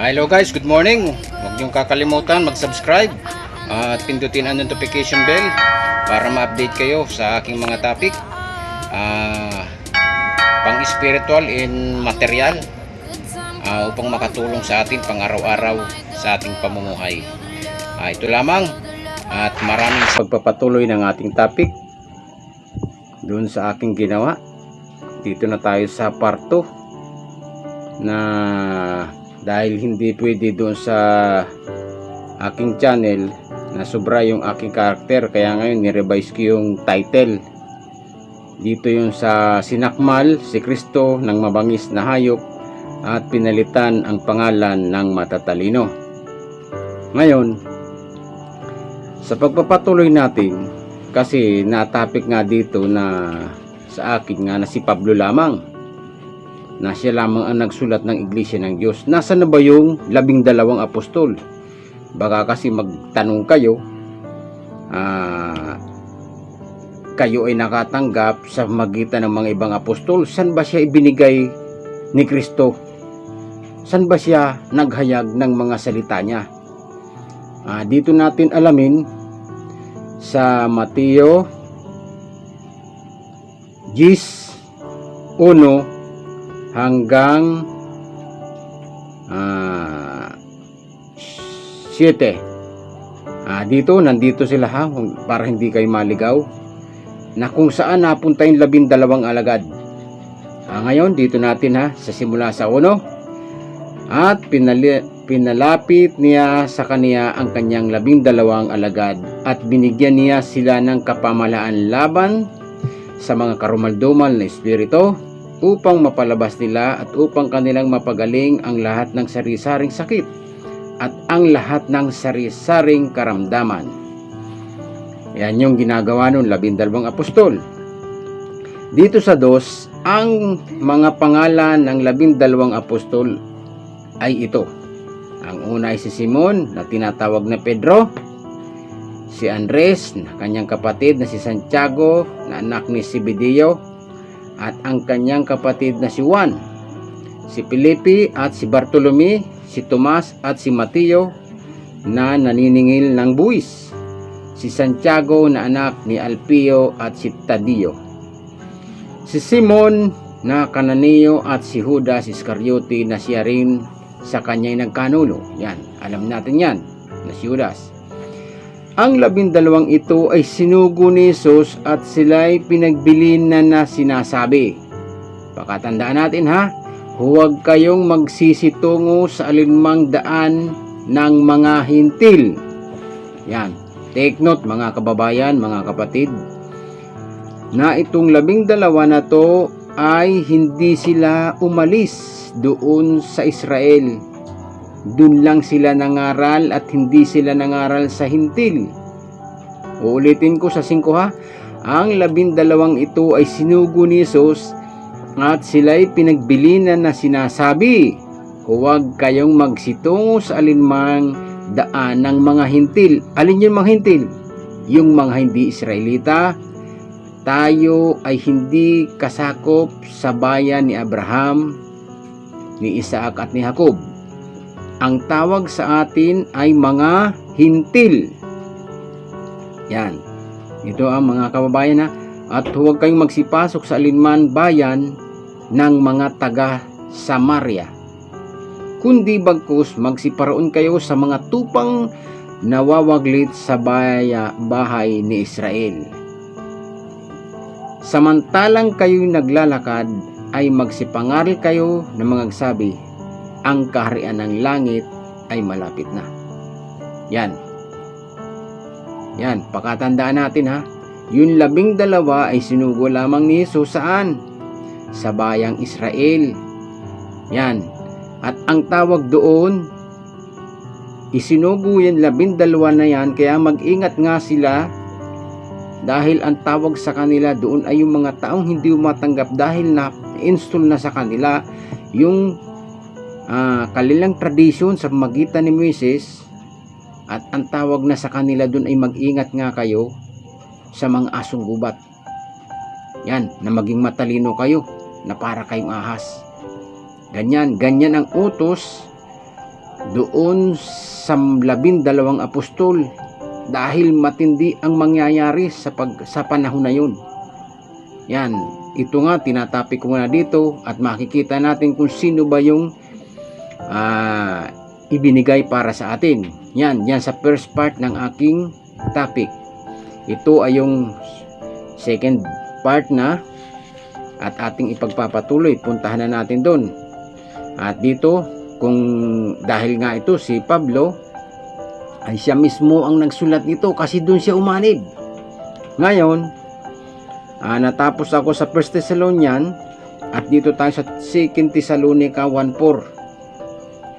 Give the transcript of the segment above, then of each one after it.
Hello guys, good morning. Huwag niyong kakalimutan mag-subscribe at pindutin ang notification bell para ma-update kayo sa aking mga topic pang-spiritual and material upang makatulong sa atin pang-araw-araw sa ating pamumuhay. Ito lamang at maraming pagpapatuloy ng ating topic doon sa aking ginawa. Dito na tayo sa part 2 na dahil hindi pwede doon sa aking channel na sobra yung aking karakter, kaya ngayon ni-revise ko yung title. Dito yung sa sinakmal si Kristo ng mabangis na hayop at pinalitan ang pangalan ng matatalino. Ngayon, sa pagpapatuloy natin, kasi na-topic nga dito na sa akin nga na si Pablo lamang, na siya lamang ang nagsulat ng Iglesia ng Diyos. Nasaan na ba yung 12 apostol? Baka kasi magtanong kayo, kayo ay nakatanggap sa magitan ng mga ibang apostol. Saan ba siya ibinigay ni Kristo? Saan ba siya naghayag ng mga salita niya? Dito natin alamin sa Mateo 10:1 hanggang 7. Nandito sila para hindi kayo maligaw na kung saan napunta yung 12 alagad. Ngayon dito natin sa simula sa 1. At pinalapit niya sa kaniya ang kanyang 12 alagad at binigyan niya sila ng kapamahalaan laban sa mga karumaldumal na espiritu upang mapalabas nila at upang kanilang mapagaling ang lahat ng sari-saring sakit at ang lahat ng sari-saring karamdaman. Yan yung ginagawa ng 12 apostol. Dito sa 2, ang mga pangalan ng 12 apostol ay ito. Ang una ay si Simon na tinatawag na Pedro, si Andres na kanyang kapatid na si Santiago na anak ni Zebedeo, at ang kanyang kapatid na si Juan, si Felipe at si Bartolome, si Tomas at si Mateo na naniningil ng buwis, si Santiago na anak ni Alpeo at si Taddeo, si Simon na Cananeo at si Judas Iscariote na siya rin sa kanya'y nagkanulo. Yan, alam natin yan na si Judas. Ang 12 ito ay sinugo ni Jesus at sila'y pinagbilin na sinasabi. Pakatandaan natin huwag kayong magsisitungo sa alinmang daan ng mga hintil. Yan, take note mga kababayan, mga kapatid, na itong 12 na to ay hindi sila umalis doon sa Israel. Doon lang sila nangaral at hindi sila nangaral sa hintil. Uulitin ko sa 5 Ang 12 ito ay sinugo ni Jesus at sila'y pinagbilinan na sinasabi, huwag kayong magsitungo sa alinmang daan ng mga hintil. Alin yung mga hintil? Yung mga hindi Israelita. Tayo ay hindi kasakop sa bayan ni Abraham, ni Isaac at ni Jacob. Ang tawag sa atin ay mga hintil. Yan. Ito ang mga kababayan at huwag kayong magsipasok sa alinman bayan ng mga taga Samaria, kundi bagkus magsiparoon kayo sa mga tupang nawawaglit sa bahay ni Israel. Samantalang kayo'y naglalakad ay magsipangaral kayo na magsabi, ang kaharian ng langit ay malapit na. Yan. Yan, pakatandaan natin Yung 12 ay sinugo lamang ni Jesus saan? Sa bayang Israel. Yan. At ang tawag doon, isinugo yung 12 na yan, kaya mag-ingat nga sila dahil ang tawag sa kanila doon ay yung mga taong hindi umatanggap dahil na-install na sa kanila yung kanilang tradisyon sa magitan ni Moises, at ang tawag na sa kanila doon ay mag-ingat nga kayo sa mga asong gubat. Yan, na maging matalino kayo na para kayong ahas. Ganyan ang utos doon sa 12 apostol, dahil matindi ang mangyayari sa panahon na yun. Yan, ito nga tinatapik ko na dito at makikita natin kung sino ba yung ibinigay para sa atin. Yan sa first part ng aking topic. Ito ay yung second part na at ating ipagpapatuloy. Puntahan na natin doon. At dito, kung dahil nga ito si Pablo ay siya mismo ang nagsulat nito kasi doon siya umanib. Ngayon, natapos ako sa 1 Thessalonian at dito tayo sa 2 Thessalonica 1:4.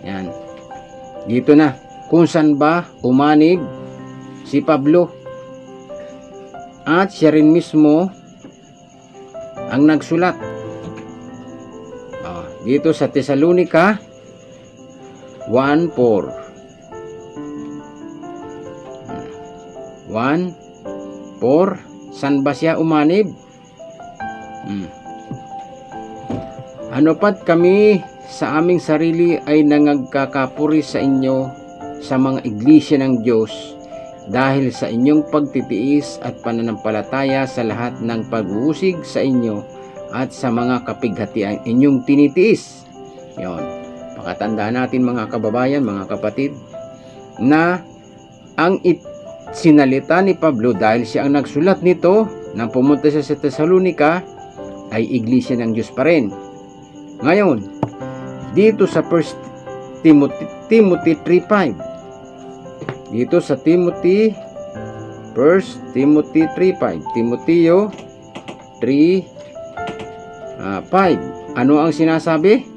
Yan. Dito na kung saan ba umanib si Pablo. At siya rin mismo ang nagsulat. Dito sa Thessalonica 1:4. 1:4. San ba siya umanib? Ano pat kami sa aming sarili ay nangagkakapuri sa inyo sa mga iglesia ng Diyos dahil sa inyong pagtitiis at pananampalataya sa lahat ng pag-uusig sa inyo at sa mga kapighatian inyong tinitiis. Yon. Pakatandaan natin mga kababayan, mga kapatid, na ang sinalita ni Pablo dahil siya ang nagsulat nito nang pumunta siya sa Thessalonica ay iglesia ng Diyos pa rin. Ngayon, dito sa 1 Timothy 3:5. Dito sa 1 Timothy 3:5. Timoteo 3:5. Ano ang sinasabi?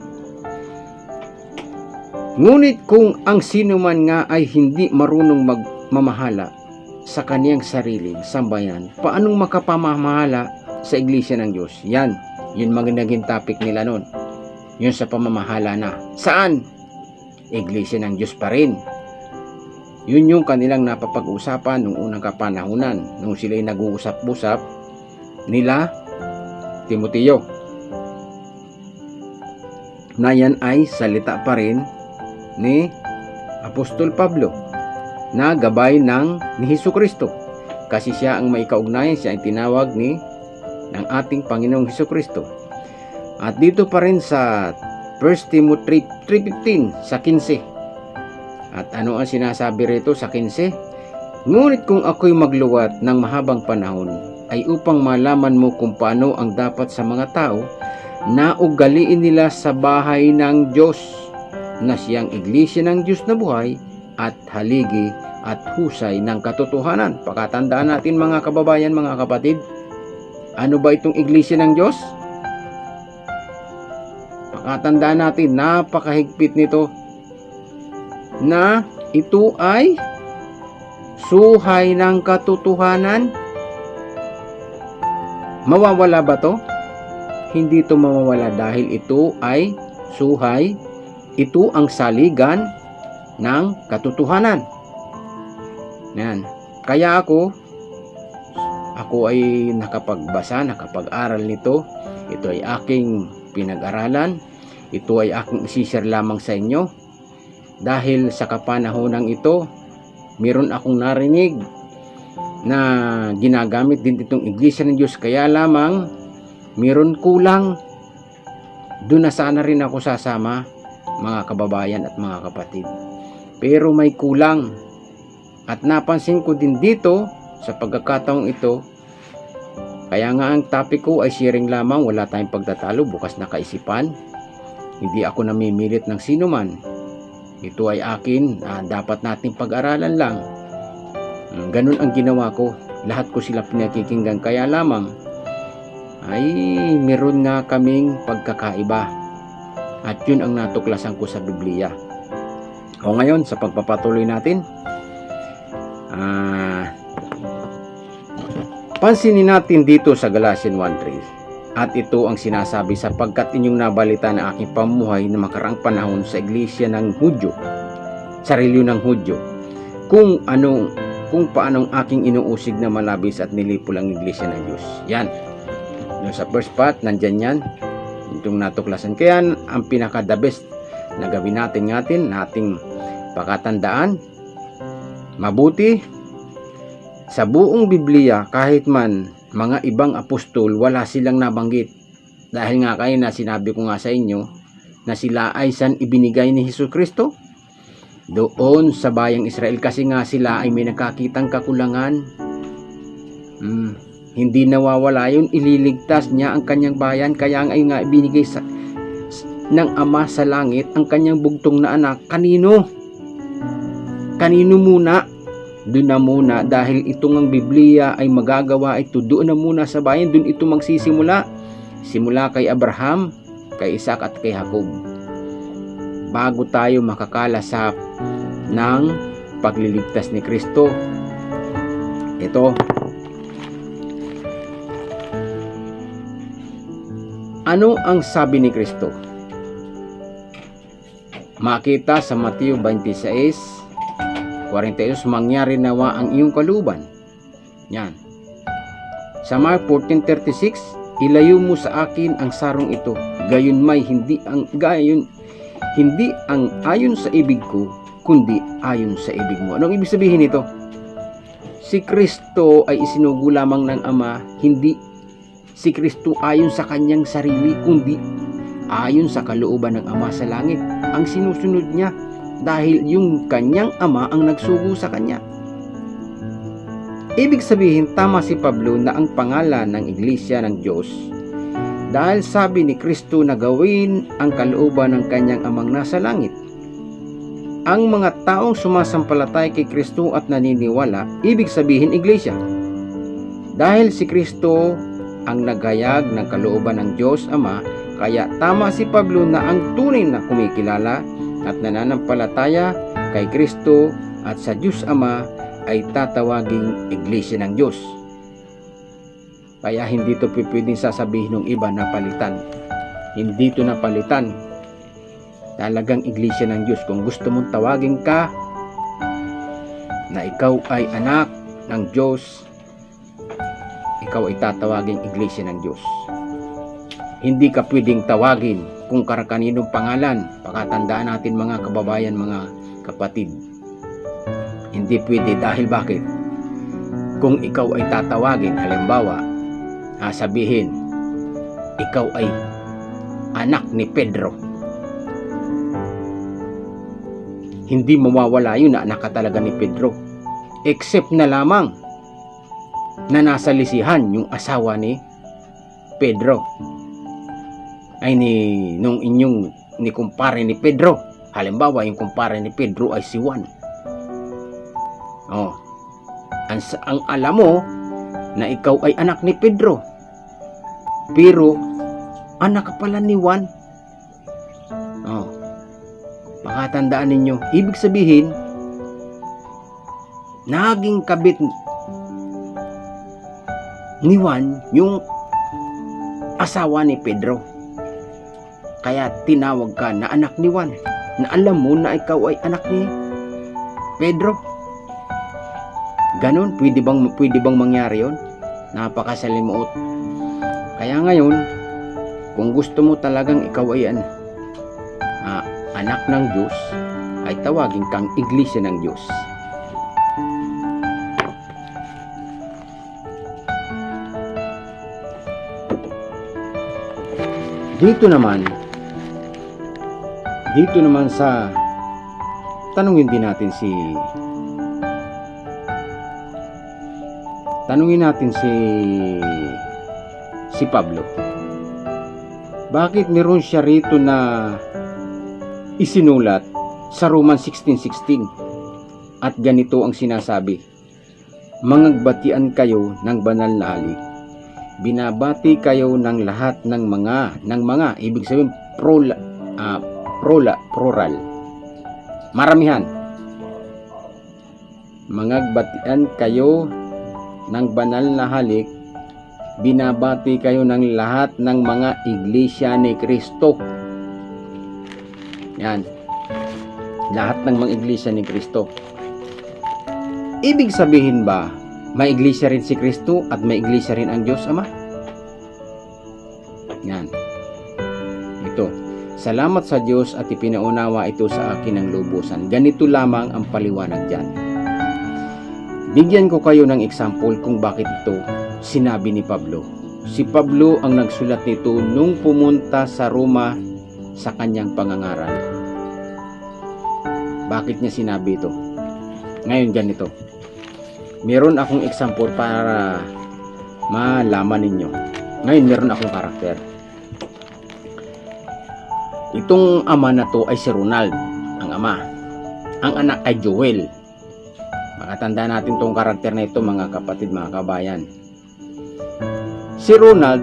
Ngunit kung ang sino man nga ay hindi marunong magmamahala sa kaniyang sariling sambayan, paanong makapamamahala sa iglesia ng Diyos? Yan, yun mga naging topic nila nun. Yun sa pamamahala na. Saan? Iglesia ng Diyos pa rin. Yun yung kanilang napapag-usapan nung unang kapanahunan, nung sila'y nag-uusap-usap nila Timoteo. Na yan ay salita pa rin ni Apostol Pablo na gabay ni Hesukristo, kasi siya ang may kaugnayan, siya ang tinawag ng ating Panginoong Hesukristo. At dito pa rin sa 1 Timothy 3:15 sa 15. At ano ang sinasabi rito sa 15? Ngunit kung ako'y magluwat ng mahabang panahon ay upang malaman mo kung paano ang dapat sa mga tao na ugaliin nila sa bahay ng Diyos, na siyang iglesia ng Diyos na buhay at haligi at husay ng katotohanan. Pakatandaan natin mga kababayan, mga kapatid, ano ba itong iglesia ng Diyos? Pakatandaan natin, napakahigpit nito, na ito ay suhay ng katotohanan. Mawawala ba to? Hindi ito mawawala dahil ito ay suhay. Ito ang saligan ng katotohanan. Yan. Kaya ako ay nakapagbasa, nakapag-aral nito. Ito ay aking pinag-aralan. Ito ay aking isishare lamang sa inyo. Dahil sa kapanahonang ito, meron akong narinig na ginagamit din itong iglesia ng Diyos. Kaya lamang, meron kulang. Doon na sana rin ako sasama, mga kababayan at mga kapatid. Pero may kulang. At napansin ko din dito sa pagkakataong ito, kaya nga ang topic ko ay sharing lamang, wala tayong pagtatalo, bukas na kaisipan. Hindi ako namimilit ng sino man. Ito ay akin, dapat nating pag-aralan lang. Ganun ang ginawa ko. Lahat ko sila pinakikinggan, kaya lamang ay meron nga kaming pagkakaiba. At yun ang natuklasan ko sa Biblia. O ngayon, sa pagpapatuloy natin, pansinin natin dito sa Galatians 1:3. At ito ang sinasabi, sapagkat inyong nabalita na aking pamuhay na makaraang panahon sa iglesia ng Hudyo, sa reliyon ng Hudyo, kung paanong aking inuusig na malabis at nilipol ang iglesia ng Diyos. Yan. Yung sa first part, nandyan yan. Itong natuklasan. Kaya ang pinaka the best na gawin nating pakatandaan. Mabuti, sa buong Biblia, kahit man mga ibang apostol, wala silang nabanggit. Dahil nga kayo na sinabi ko nga sa inyo, na sila ay san ibinigay ni Hesus Kristo? Doon sa bayang Israel, kasi nga sila ay may nakakitang kakulangan. Hindi nawawala yun, ililigtas niya ang kanyang bayan, kaya nga ibinigay ng Ama sa langit ang kanyang bugtong na anak. Kanino muna? Doon na muna, dahil itong ang Biblia ay magagawa ito doon na muna sa bayan. Doon ito magsisimula. Simula kay Abraham, kay Isaac at kay Jacob, bago tayo makakalasap ng pagliligtas ni Kristo. Ito, ano ang sabi ni Kristo? Makita sa Mateo 26:42, mangyari nawa ang iyong kalooban. Yan. Sa Mark 14:36, ilayo mo sa akin ang sarong ito, gayon may hindi ang ayon sa ibig ko, kundi ayon sa ibig mo. Anong ibig sabihin nito? Si Kristo ay isinugo lamang ng Ama, hindi si Kristo ayon sa kanyang sarili, kundi ayon sa kalooban ng Ama sa langit ang sinusunod niya, dahil yung kanyang Ama ang nagsugo sa kanya. Ibig sabihin, tama si Pablo na ang pangalan ng Iglesia ng Diyos, dahil sabi ni Kristo na gawin ang kalooban ng kanyang Amang nasa langit. Ang mga taong sumasampalatay kay Kristo at naniniwala, ibig sabihin Iglesia. Dahil si Kristo ang naghayag ng kalooban ng Diyos Ama, kaya tama si Pablo na ang tunay na kumikilala at nananampalataya kay Kristo at sa Diyos Ama ay tatawaging Iglesia ng Diyos. Kaya hindi ito pwedeng sasabihin ng iba na palitan. Hindi ito napalitan. Talagang Iglesia ng Diyos. Kung gusto mong tawagin ka na ikaw ay anak ng Diyos, ikaw ay tatawaging Iglesia ng Diyos. Hindi ka pwedeng tawagin kung karakaninong pangalan. Pakatandaan natin mga kababayan, mga kapatid. Hindi pwede, dahil bakit? Kung ikaw ay tatawagin, halimbawa, sabihin, ikaw ay anak ni Pedro, hindi mawawala yun na anak ka talaga ni Pedro, except na lamang na nasa lisihan yung asawa ni Pedro, ay nung inyong ni kumpare ni Pedro. Halimbawa, yung kumpare ni Pedro ay si Juan. Ang alam mo na ikaw ay anak ni Pedro, pero anak ka pala ni Juan. Pakatandaan ninyo, ibig sabihin naging kabit ni Juan yung asawa ni Pedro, kaya tinawag ka na anak ni Juan, na alam mo na ikaw ay anak ni Pedro. Ganon, pwede bang mangyari yun? Napakasalimuot. Kaya ngayon, kung gusto mo talagang ikaw ay anak ng Diyos, ay tawagin kang Iglesia ng Diyos. Dito naman sa tanungin natin si Pablo. Bakit meron siya rito na isinulat sa Romans 16:16? At ganito ang sinasabi: mangagbatian kayo ng banal na halik. Binabati kayo ng lahat ng mga, ibig sabihin plural, maramihan. Mangagbatian kayo ng banal na halik, binabati kayo ng lahat ng mga iglesia ni Kristo. Yan, lahat ng mga iglesia ni Kristo. Ibig sabihin ba may iglesia rin si Kristo at may iglesia rin ang Diyos Ama? Yan, ito Salamat sa Diyos at ipinaunawa ito sa akin ng lubusan. Ganito lamang ang paliwanag dyan. Bigyan ko kayo ng example kung bakit ito sinabi ni Pablo. Si Pablo ang nagsulat nito nung pumunta sa Roma sa kanyang pangangaral. Bakit niya sinabi ito? Ngayon ganito. Meron akong example para malaman ninyo. Ngayon meron akong karakter. Itong ama na to ay si Ronald, ang ama. Ang anak ay Joel. Makatanda natin tong karakter na ito, mga kapatid, mga kabayan. Si Ronald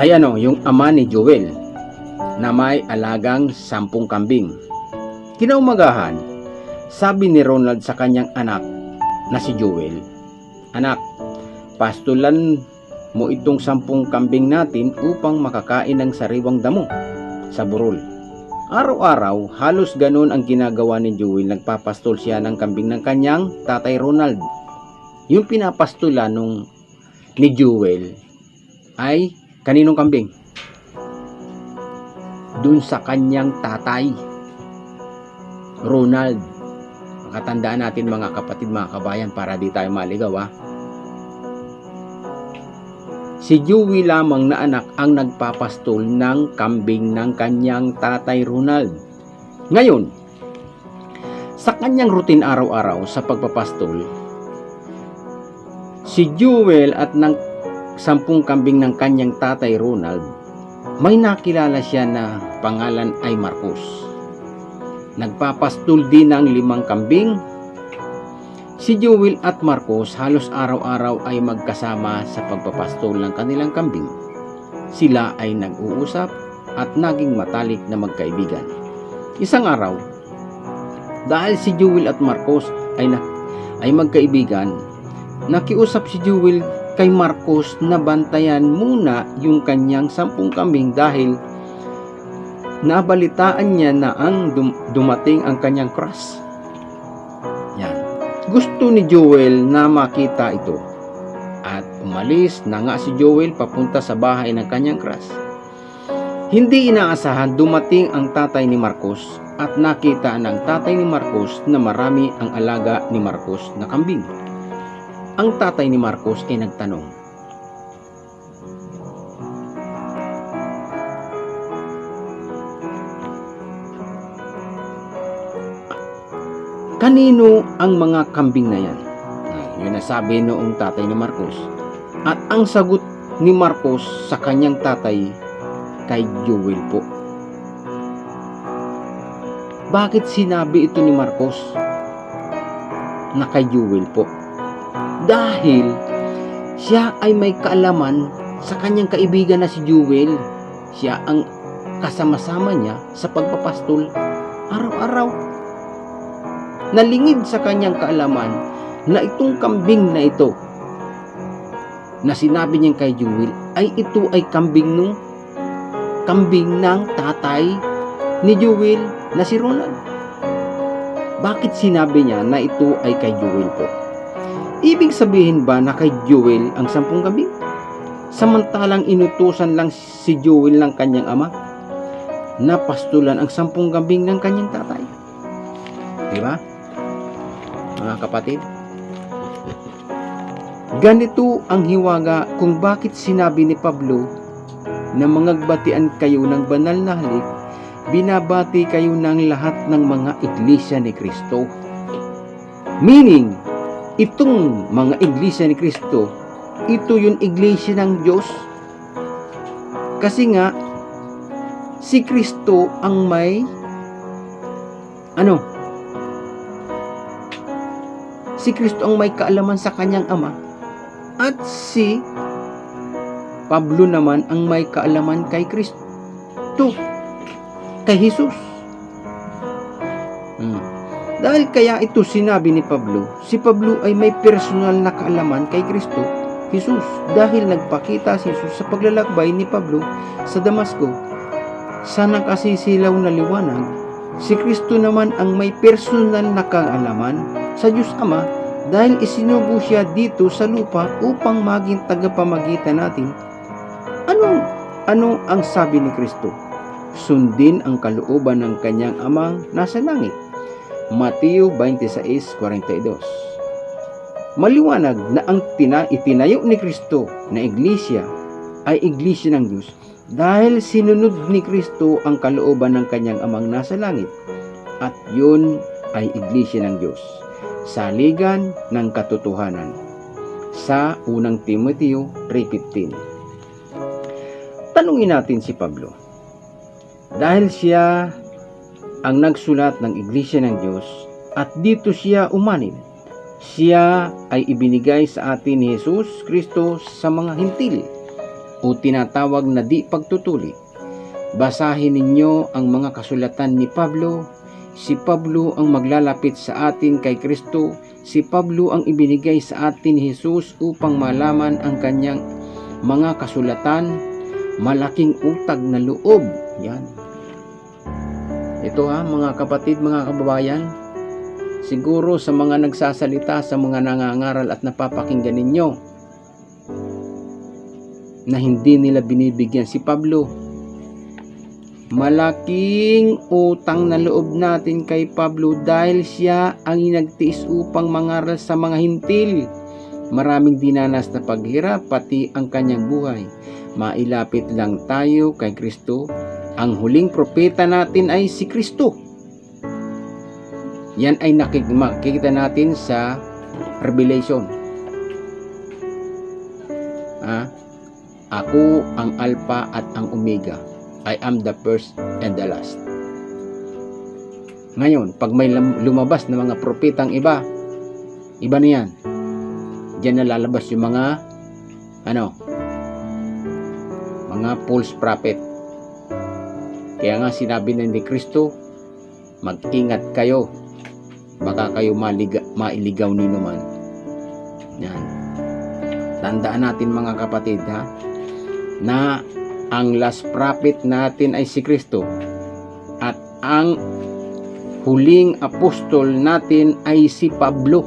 ay yung ama ni Joel na may alagang 10 kambing. Kinaumagahan, sabi ni Ronald sa kanyang anak na si Joel, "Anak, pastulan mo itong 10 kambing natin upang makakain ng sariwang damo sa burol." Araw-araw, halos ganun ang ginagawa ni Joel. Nagpapastol siya ng kambing ng kanyang tatay Ronald. Yung pinapastulan ni Joel ay kaninong kambing? Dun sa kanyang tatay Ronald. Makatandaan natin, mga kapatid, mga kabayan, para di tayo maligaw. Si Joey lamang na anak ang nagpapastol ng kambing ng kanyang tatay Ronald. Ngayon, sa kanyang routine araw-araw sa pagpapastol, si Joel at ng 10 kambing ng kanyang tatay Ronald, may nakilala siya na pangalan ay Marcos. Nagpapastol din ng 5 kambing. Si Joel at Marcos halos araw-araw ay magkasama sa pagpapastol ng kanilang kambing. Sila ay nag-uusap at naging matalik na magkaibigan. Isang araw, dahil si Joel at Marcos ay magkaibigan, nakiusap si Joel kay Marcos na bantayan muna yung kanyang 10 kambing dahil nabalitaan niya na dumating ang kanyang crush. Gusto ni Joel na makita ito at umalis na nga si Joel papunta sa bahay ng kanyang crush. Hindi inaasahan, dumating ang tatay ni Marcos at nakita ng tatay ni Marcos na marami ang alaga ni Marcos na kambing. Ang tatay ni Marcos ay nagtanong, "Kanino ang mga kambing na yan?" Yun nasabi noong tatay ni Marcos. At ang sagot ni Marcos sa kanyang tatay, "Kay Joel po." Bakit sinabi ito ni Marcos na kay Joel po? Dahil siya ay may kaalaman sa kanyang kaibigan na si Joel. Siya ang kasama-sama niya sa pagpapastol araw-araw. Nalingid sa kanyang kaalaman na itong kambing na ito na sinabi niya kay Joel ito ay kambing ng tatay ni Joel na si Ronald. Bakit sinabi niya na ito ay kay Joel po? Ibig sabihin ba na kay Joel ang 10 kambing? Samantalang inutusan lang si Joel ng kanyang ama na pastulan ang 10 kambing ng kanyang tatay. Diba, mga kapatid? Ganito ang hiwaga kung bakit sinabi ni Pablo na mangagbatian kayo ng banal na halik, binabati kayo ng lahat ng mga iglesia ni Kristo. Meaning, itong mga iglesia ni Kristo, ito yung iglesia ng Diyos. Kasi nga, si Kristo ang may si Kristo ang may kaalaman sa kanyang ama at si Pablo naman ang may kaalaman kay Kristo, kay Jesus. Dahil kaya ito sinabi ni Pablo, si Pablo ay may personal na kaalaman kay Kristo Jesus dahil nagpakita si Jesus sa paglalakbay ni Pablo sa Damasco sa nakasisilaw na liwanag. Si Kristo naman ang may personal na kaalaman sa Diyos Ama dahil isinugo siya dito sa lupa upang maging tagapamagitan natin. Ano ang sabi ni Kristo? sundin ang kalooban ng kanyang amang nasa langit. Mateo 26:42. Maliwanag na ang itinayo ni Kristo na iglesia ay iglesia ng Diyos dahil sinunod ni Kristo ang kalooban ng kanyang amang nasa langit, at yun ay iglesia ng Diyos, saligan ng katotohanan, sa unang Timoteo 3:15. Tanungin natin si Pablo, dahil siya ang nagsulat ng iglesia ng Diyos at dito siya umanib, siya ay ibinigay sa atin ni Jesus Kristo sa mga hintil, o tinatawag na di pagtutuli. Basahin ninyo ang mga kasulatan ni Pablo. Si Pablo ang maglalapit sa atin kay Kristo. Si Pablo ang ibinigay sa atin ni Jesus upang malaman ang kanyang mga kasulatan. Malaking utag na loob. Yan. Ito mga kapatid, mga kababayan, siguro sa mga nagsasalita, sa mga nangangaral at napapakinggan ninyo, na hindi nila binibigyan si Pablo. Malaking utang na loob natin kay Pablo dahil siya ang nagtiis upang mangaral sa mga hintil. Maraming dinanas na paghirap pati ang kanyang buhay. Mailapit lang tayo kay Kristo. Ang huling propeta natin ay si Kristo. Yan ay makikita natin sa Revelation. Ako ang Alpha at ang Omega. I am the first and the last. Ngayon, pag may lumabas na mga propetang iba na yan. Diyan na lalabas yung mga mga false prophet. Kaya nga sinabi ni Kristo, mag-ingat kayo, baka kayo mailigaw ni naman. Yan. Tandaan natin mga kapatid na ang last prophet natin ay si Kristo, at ang huling apostol natin ay si Pablo.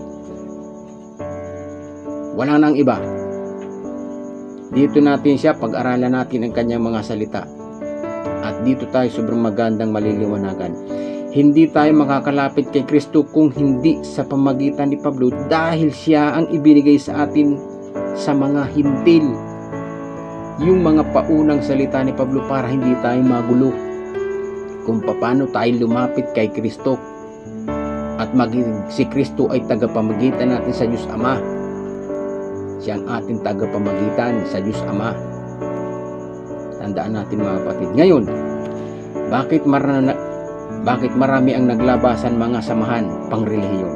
Wala nang iba. Dito natin siya, pag-aralan natin ang kanyang mga salita, at dito tayo sobrang magandang maliliwanagan. Hindi tayo makakalapit kay Kristo kung hindi sa pamagitan ni Pablo, dahil siya ang ibinigay sa atin sa mga hintil. Yung mga paunang salita ni Pablo para hindi tayo magulo kung paano tayo lumapit kay Kristo, at si Kristo ay tagapamagitan natin sa Diyos Ama. Siya ang ating tagapamagitan sa Diyos Ama. Tandaan natin mga kapatid. Ngayon, bakit marami ang naglabasan mga samahan pangrelihiyon?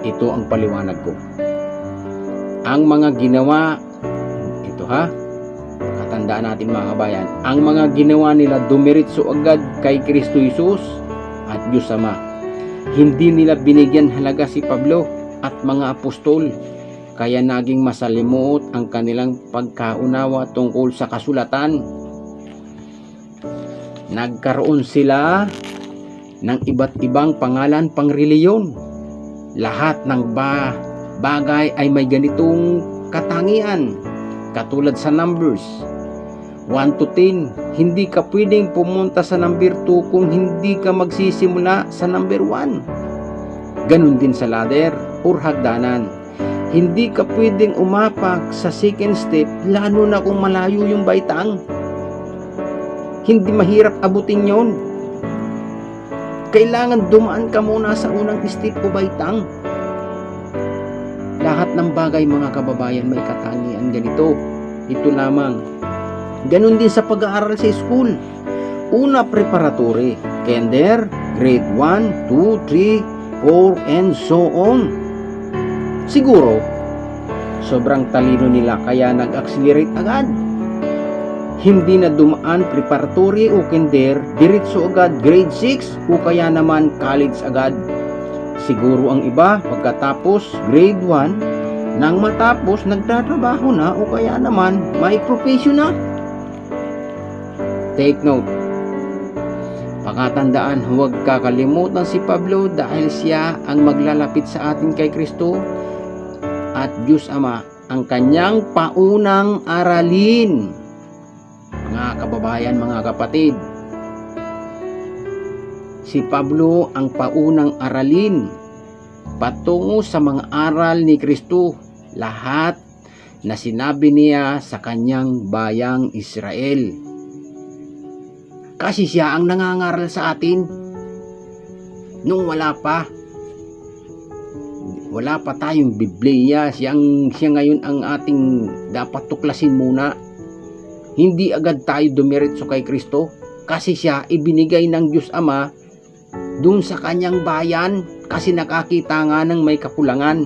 Ito ang paliwanag ko. Ang mga ginawa, tandaan natin mga kabayan, ang mga ginawa nila dumiritso agad kay Kristo Jesus at Diyos Ama. Hindi nila binigyan halaga si Pablo at mga apostol, kaya naging masalimuot ang kanilang pagkaunawa tungkol sa kasulatan. Nagkaroon sila ng iba't ibang pangalan pangreliyon. Lahat ng bagay ay may ganitong katangian, katulad sa Numbers 1 to 10, hindi ka pwedeng pumunta sa number 2 kung hindi ka magsisimula sa number 1. Ganun din sa ladder or hagdanan. Hindi ka pwedeng umapak sa second step, lalo na kung malayo yung baitang. Hindi mahirap abutin yon. Kailangan dumaan ka muna sa unang step o baitang. Lahat ng bagay mga kababayan may katangian ganito. Ito lamang. Ganun din sa pag-aaral sa school. Una, preparatory, kinder, grade 1, 2, 3, 4, and so on. Siguro, sobrang talino nila kaya nag-accelerate agad. Hindi na dumaan preparatory o kinder, diretso agad grade 6 o kaya naman college agad. Siguro ang iba, pagkatapos grade 1, nang matapos nagtatrabaho na o kaya naman may profession na. Take note. Pakatandaan, huwag kakalimutan si Pablo dahil siya ang maglalapit sa atin kay Kristo at Diyos Ama ang kanyang paunang aralin. Mga kababayan, mga kapatid, si Pablo ang paunang aralin patungo sa mga aral ni Kristo, lahat na sinabi niya sa kanyang bayang Israel. Kasi siya ang nangangaral sa atin nung wala pa tayong Biblia. Siya ngayon ang ating dapat tuklasin muna. Hindi agad tayo dumiretso kay Kristo, kasi siya ibinigay ng Diyos Ama dun sa kanyang bayan, kasi nakakita nga ng may kakulangan.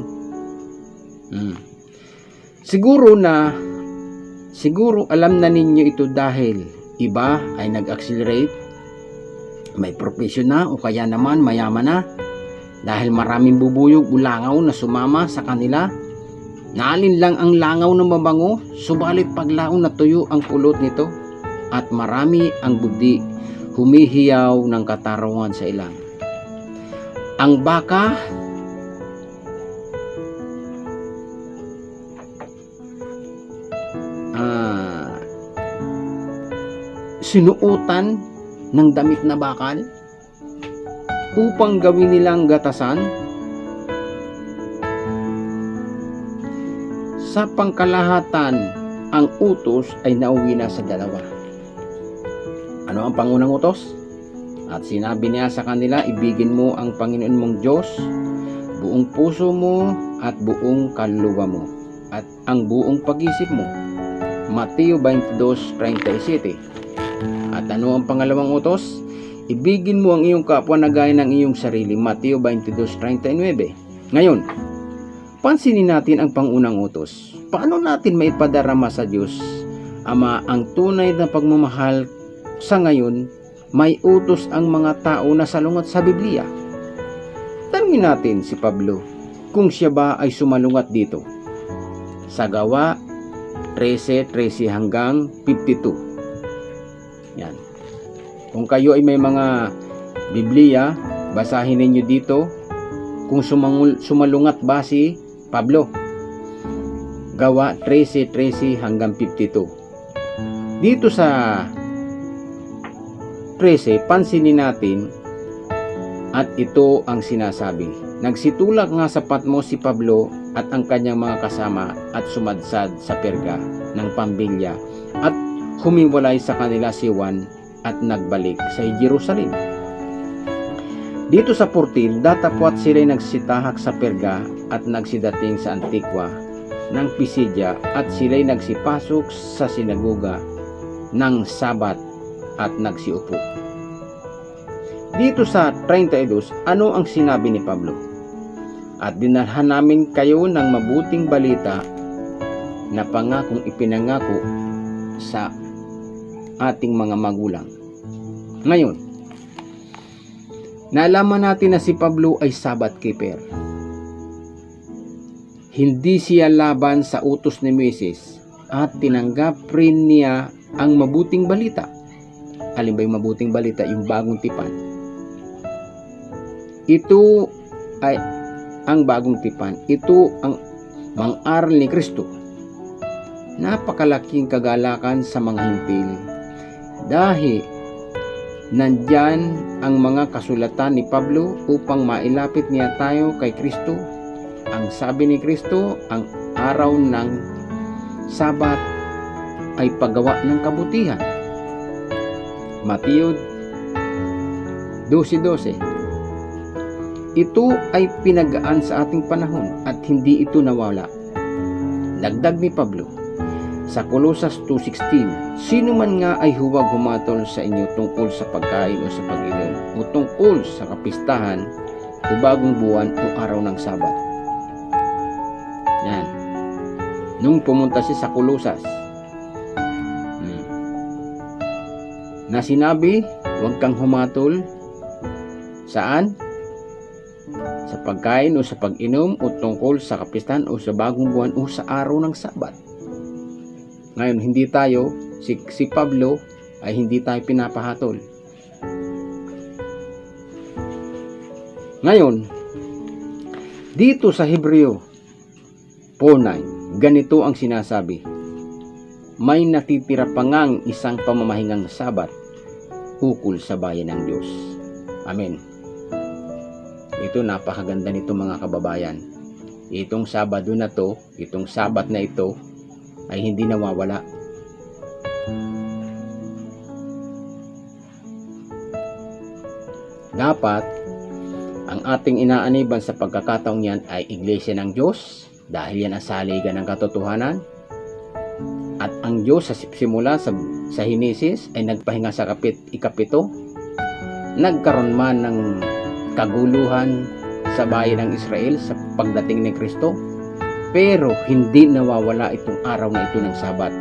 Siguro alam na ninyo ito dahil iba ay nag-accelerate, may profesyon na, o kaya naman mayaman na, dahil maraming bubuyog o langaw na sumama sa kanila. Naalin lang ang langaw na mabango, subalit paglaon na tuyo ang pulot nito, at marami ang budi humihiyaw ng katarungan sa ilang. Ang baka sinuotan ng damit na bakal upang gawin nilang gatasan. Sa pangkalahatan, ang utos ay nauwi na sa dalawa. Ano ang pangunang utos? At sinabi niya sa kanila, ibigin mo ang Panginoon mong Diyos buong puso mo at buong kaluluwa mo at ang buong pag-isip mo. Mateo 22:37. At ano ang pangalawang utos? Ibigin mo ang iyong kapwa na gaya ng iyong sarili. Mateo 22:39. Ngayon, pansinin natin ang pangunang utos. Paano natin maipadarama sa Diyos Ama ang tunay na pagmamahal? Sa ngayon, may utos ang mga tao na salungat sa Biblia. Tanungin natin si Pablo kung siya ba ay sumalungat dito. Sa Gawa 13:13 hanggang 52. Yan. Kung kayo ay may mga Biblia, basahin ninyo dito kung sumalungat ba si Pablo. Gawa 13:13 hanggang 52. Dito sa 13, pansinin natin at ito ang sinasabi. Nagsitulak nga sa Patmos si Pablo at ang kanyang mga kasama at sumadsad sa Perga ng Pambilya at humiwalay sa kanila si Juan at nagbalik sa Jerusalem. Dito sa 14, datapwat sila'y nagsitahak sa Perga at nagsidating sa Antigua ng Pisidia at sila'y nagsipasok sa sinagoga ng Sabat at nagsiupo. Dito sa 32, ano ang sinabi ni Pablo? At dinalhan namin kayo ng mabuting balita na pangakong ipinangako sa ating mga magulang. Ngayon, nalaman natin na si Pablo ay Sabbath keeper. Hindi siya laban sa utos ni Moises at tinanggap rin niya ang mabuting balita. Alin ba yung mabuting balita? Yung bagong tipan. Ito ay ang bagong tipan. Ito ang mang-aral ni Kristo. Napakalaking kagalakan sa mga hintil dahil nandyan ang mga kasulatan ni Pablo upang mailapit niya tayo kay Kristo. Ang sabi ni Kristo, ang araw ng Sabat ay paggawa ng kabutihan. Mateo 12:12. Ito ay pinagaan sa ating panahon at hindi ito nawala. Dagdag ni Pablo sa Colosas 2:16, sino man nga ay huwag humatol sa inyo tungkol sa pagkain o sa pag-inom o tungkol sa kapistahan o bagong buwan o araw ng Sabat. Yan. Nung pumunta siya sa Colosas, na sinabi, huwag kang humatol saan? Sa pagkain o sa pag-inom o tungkol sa kapistahan o sa bagong buwan o sa araw ng Sabat. Ngayon, hindi tayo, si Pablo ay hindi tayo pinapahatol. Ngayon, dito sa Hebreo 4:9, ganito ang sinasabi. May natitira pa ngang isang pamamahingang Sabat ukol sa bayan ng Diyos. Amen. Ito, napakaganda nito mga kababayan. Itong Sabado na to, itong Sabat na ito ay hindi nawawala. Dapat ang ating inaaniban sa pagkakataong yan ay Iglesia ng Diyos, dahil yan ang saligan ng katotohanan. At ang Diyos sa simula sa Henesis ay nagpahinga sa ikapito. Nagkaroon man ng kaguluhan sa bayan ng Israel sa pagdating ni Kristo, pero hindi nawawala itong araw na ito ng Sabat.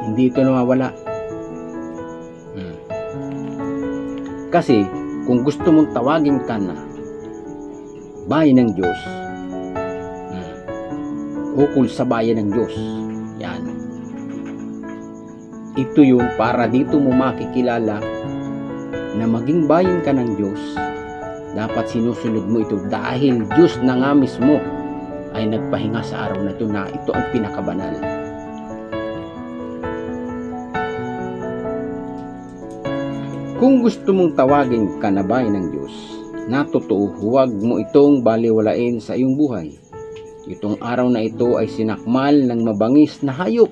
Hindi ito nawawala. Kasi kung gusto mong tawagin ka na bayan ng Diyos, ukol sa bayan ng Diyos, yan, ito yun para dito mo makikilala na maging bayan ka ng Diyos. Dapat sinusunod mo ito dahil Diyos na nga mismo ay nagpahinga sa araw na ito, na ito ang pinakabanal. Kung gusto mong tawagin ka na bayan ng Diyos na totoo, huwag mo itong baliwalain sa iyong buhay. Itong araw na ito ay sinakmal ng mabangis na hayop.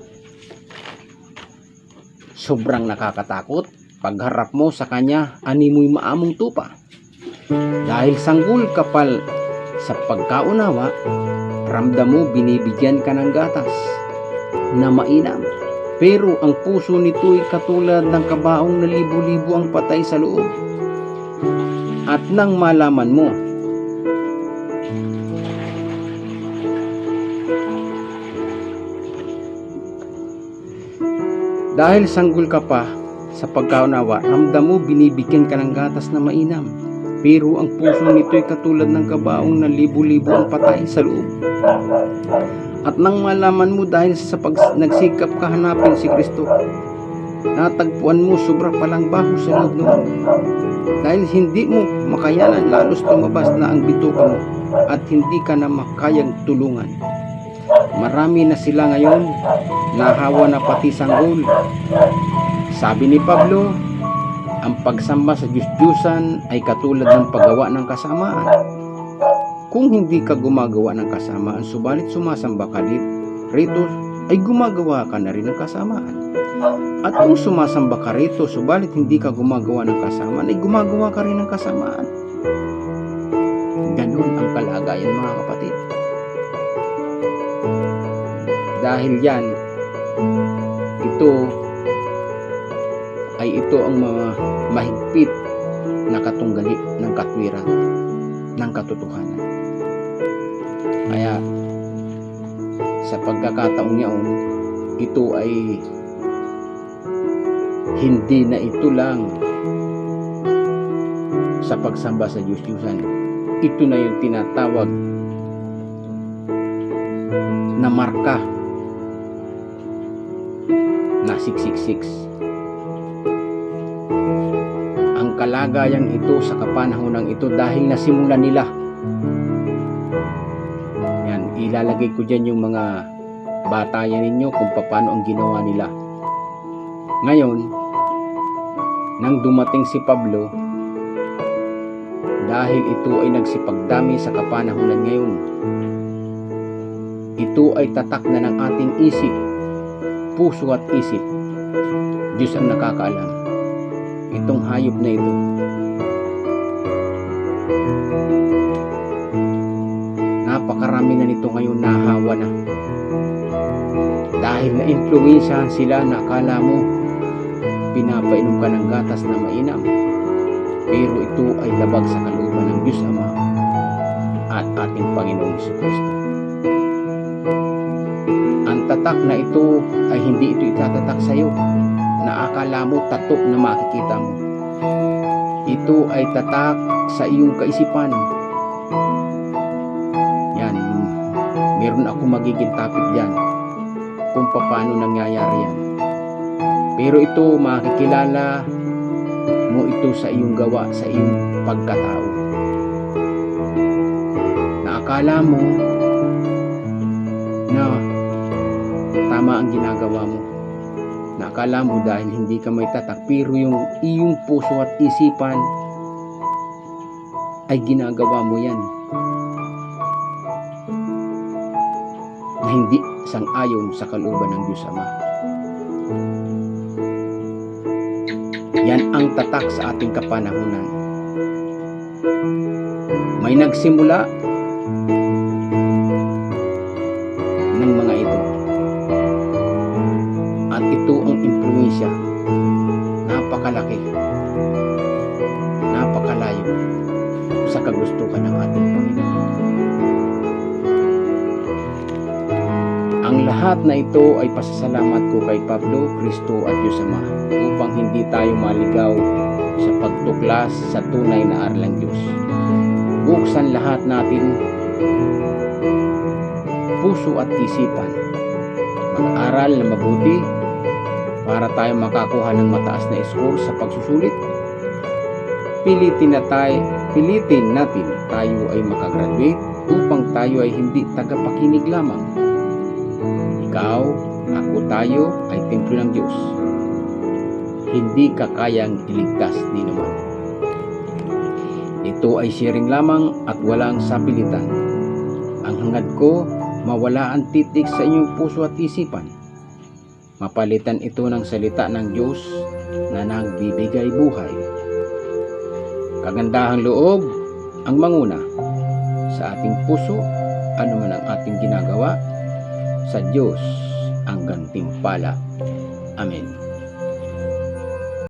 Sobrang nakakatakot. Pagharap mo sa kanya, animoy maamong tupa. Dahil sanggol kapal sa pagkaunawa, ramdam mo binibigyan ka ng gatas na mainam. Pero ang puso nito'y katulad ng kabaong na libo-libo ang patay sa loob. At nang malaman mo dahil sanggol ka pa sa pagkaunawa, ramdam mo binibigyan ka ng gatas na mainam. Pero ang puso nito'y katulad ng kabaong na libo-libo ang patay sa loob. At nang malaman mo dahil sa nagsikap ka hanapin si Kristo, natagpuan mo sobra palang baho sa loob noon. Dahil hindi mo makayanan, lalos tumabas na ang bituka mo at hindi ka na makayang tulungan. Marami na sila ngayon, nahawa na pati sanggol. Sabi ni Pablo, ang pagsamba sa Diyos-Diyusan ay katulad ng paggawa ng kasamaan. Kung hindi ka gumagawa ng kasamaan, subalit sumasamba ka rito, ay gumagawa ka na rin ng kasamaan. At kung sumasamba ka rito, subalit hindi ka gumagawa ng kasamaan, ay gumagawa ka rin ng kasamaan. Ganun ang kalagayan, mga kapatid. Dahil yan, ito ang mga mahigpit na katunggali ng katwiran, ng katotohanan. Kaya sa pagkakataong niyaon, ito ay hindi na ito lang sa pagsamba sa Diyos-Diyusan. Ito na yung tinatawag na marka na 666. Ang kalagayang ito sa kapanahonang ito dahil nasimulan nila. Ilalagay ko dyan yung mga batayan ninyo kung paano ang ginawa nila. Ngayon, nang dumating si Pablo, dahil ito ay nagsipagdami sa kapanahunan ngayon, ito ay tatak na ng ating isip, puso at isip. Diyos ang nakakaalam. Itong hayop na ito, napakarami na nito ngayon, nahawa na. Dahil na-influensyahan sila na akala mo pinapainom ka ng gatas na mainam. Pero ito ay labag sa kalooban ng Diyos Ama at ating Panginoong Jesucristo. Ang tatak na ito ay hindi ito itatatak sa iyo na akala mo tatok na makikita mo. Ito ay tatak sa iyong kaisipan. Meron ako magiging topic dyan kung paano nangyayari yan. Pero ito, makikilala mo ito sa iyong gawa, sa iyong pagkatao. Na akala mo na tama ang ginagawa mo. Na Akala mo dahil hindi ka may tatak, pero yung iyong puso at isipan ay ginagawa mo yan na hindi sang-ayon sa kalooban ng Diyos Ama. Yan ang tatak sa ating kapanahunan. May nagsimula ng mga ito. At ito ang impluwensya. Napakalaki. Napakalayo sa kagustuhan ng ating Panginoon. Ang lahat na ito ay pasasalamat ko kay Pablo, Kristo at Diyos Ama upang hindi tayo maligaw sa pagtuklas sa tunay na aral ng Diyos. Buksan lahat natin puso at isipan. Mag-aral na mabuti para tayo makakuha ng mataas na score sa pagsusulit. Pilitin natin tayo ay makagraduate upang tayo ay hindi tagapakinig lamang. Ikaw, ako, tayo ay templo ng Diyos. Hindi ka kayang iligtas ni naman. Ito ay sharing lamang at walang sapilitan. Ang hangad ko, mawala ang titik sa inyong puso at isipan. Mapalitan ito ng salita ng Diyos na nagbibigay buhay. Kagandahang loob ang manguna sa ating puso, anuman ang ating ginagawa, sa Diyos ang gantimpala. Amen.